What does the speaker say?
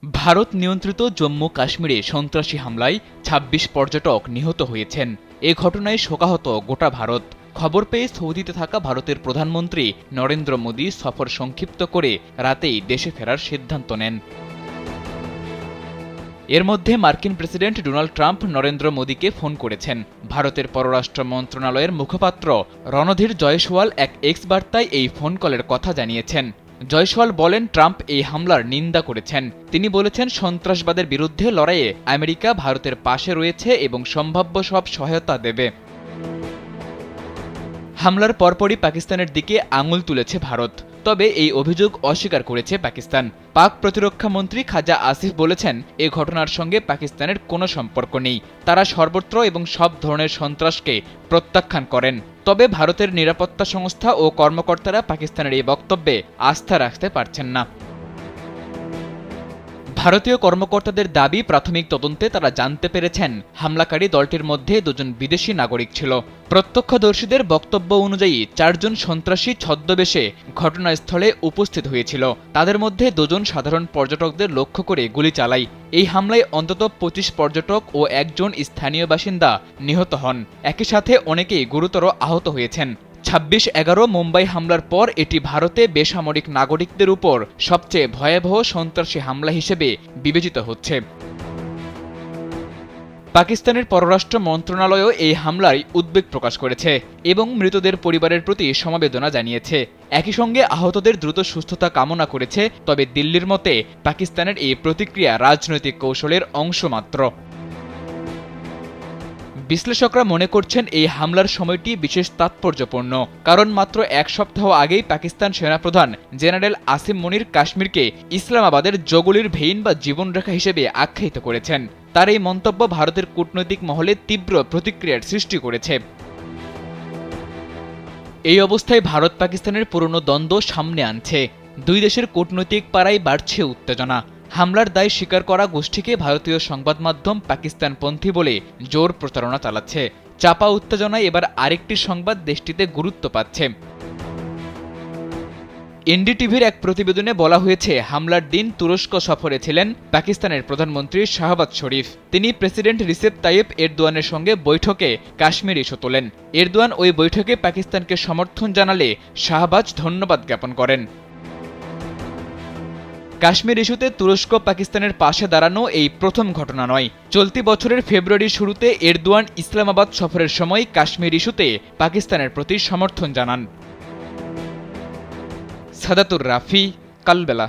ভারত নিয়ন্ত্রিত জম্মু কাশ্মীরে সন্ত্রাসী হামলায় ২৬ পর্যটক নিহত হয়েছেন। এ ঘটনায় শোকাহত গোটা ভারত। খবর পেয়ে সৌদিতে থাকা ভারতের প্রধানমন্ত্রী নরেন্দ্র মোদী সফর সংক্ষিপ্ত করে রাতেই দেশে ফেরার সিদ্ধান্ত নেন। এর মধ্যে মার্কিন প্রেসিডেন্ট ডোনাল্ড ট্রাম্প নরেন্দ্র মোদীকে ফোন করেছেন। ভারতের পররাষ্ট্র মন্ত্রণালয়ের মুখপাত্র রণধীর জয়সওয়াল এক এক্স বার্তায় এই ফোন কলের কথা জানিয়েছেন। জয়সওয়াল বলেন, ট্রাম্প এই হামলার নিন্দা করেছেন। তিনি বলেছেন, সন্ত্রাসবাদের বিরুদ্ধে লড়াইয়ে আমেরিকা ভারতের পাশে রয়েছে এবং সম্ভাব্য সব সহায়তা দেবে। হামলার পরপরই পাকিস্তানের দিকে আঙুল তুলেছে ভারত, তবে এই অভিযোগ অস্বীকার করেছে পাকিস্তান। পাক প্রতিরক্ষা মন্ত্রী খাজা আসিফ বলেছেন, এ ঘটনার সঙ্গে পাকিস্তানের কোনো সম্পর্ক নেই। তারা সর্বত্র এবং সব ধরনের সন্ত্রাসকে প্রত্যাখ্যান করেন। তবে ভারতের নিরাপত্তা সংস্থা ও কর্মকর্তারা পাকিস্তানের এই বক্তব্যে আস্থা রাখতে পারছেন না। ভারতীয় কর্মকর্তাদের দাবি, প্রাথমিক তদন্তে তারা জানতে পেরেছেন হামলাকারী দলটির মধ্যে দুজন বিদেশি নাগরিক ছিল। প্রত্যক্ষদর্শীদের বক্তব্য অনুযায়ী ৪ জন সন্ত্রাসী ছদ্মবেশে ঘটনাস্থলে উপস্থিত হয়েছিল। তাদের মধ্যে ২ জন সাধারণ পর্যটকদের লক্ষ্য করে গুলি চালায়। এই হামলায় অন্তত ২৫ পর্যটক ও ১ জন স্থানীয় বাসিন্দা নিহত হন। একই সাথে অনেকেই গুরুতর আহত হয়েছেন। ২৬/১১ মুম্বাই হামলার পর এটি ভারতে বেসামরিক নাগরিকদের উপর সবচেয়ে ভয়াবহ সন্ত্রাসী হামলা হিসেবে বিবেচিত হচ্ছে। পাকিস্তানের পররাষ্ট্র মন্ত্রণালয়ও এই হামলায় উদ্বেগ প্রকাশ করেছে এবং মৃতদের পরিবারের প্রতি সমবেদনা জানিয়েছে। একই সঙ্গে আহতদের দ্রুত সুস্থতা কামনা করেছে। তবে দিল্লির মতে পাকিস্তানের এই প্রতিক্রিয়া রাজনৈতিক কৌশলের অংশ মাত্র। বিশ্লেষকরা মনে করছেন, এই হামলার সময়টি বিশেষ তাৎপর্যপূর্ণ, কারণ মাত্র ১ সপ্তাহ আগেই পাকিস্তান সেনাপ্রধান জেনারেল আসিম মনির কাশ্মীরকে ইসলামাবাদের জগুলির ভেইন বা জীবনরেখা হিসেবে আখ্যায়িত করেছেন। তার এই মন্তব্য ভারতের কূটনৈতিক মহলে তীব্র প্রতিক্রিয়ার সৃষ্টি করেছে। এই অবস্থায় ভারত পাকিস্তানের পুরনো দ্বন্দ্ব সামনে আনছে। দুই দেশের কূটনৈতিক পাড়ায় বাড়ছে উত্তেজনা। হামলার দায় স্বীকার করা গোষ্ঠীকে ভারতীয় সংবাদ মাধ্যম পাকিস্তানপন্থী বলে জোর প্রচারণা চালাচ্ছে। চাপা উত্তেজনায় এবার আরেকটি সংবাদ দেশটিতে গুরুত্ব পাচ্ছে। এনডিটিভির এক প্রতিবেদনে বলা হয়েছে, হামলার দিন তুরস্ক সফরে ছিলেন পাকিস্তানের প্রধানমন্ত্রী শাহবাজ শরীফ। তিনি প্রেসিডেন্ট রিসেপ তাইয়েপ এরদোয়ানের সঙ্গে বৈঠকে কাশ্মীর ইস্যু তোলেন। এরদোয়ান ওই বৈঠকে পাকিস্তানকে সমর্থন জানালে শাহবাজ ধন্যবাদ জ্ঞাপন করেন। কাশ্মীর ইস্যুতে তুরস্ক পাকিস্তানের পাশে দাঁড়ানো এই প্রথম ঘটনা নয়। চলতি বছরের ফেব্রুয়ারির শুরুতে এরদোয়ান ইসলামাবাদ সফরের সময় কাশ্মীর ইস্যুতে পাকিস্তানের প্রতি সমর্থন জানান। সাদাতুর রাফি, কালবেলা।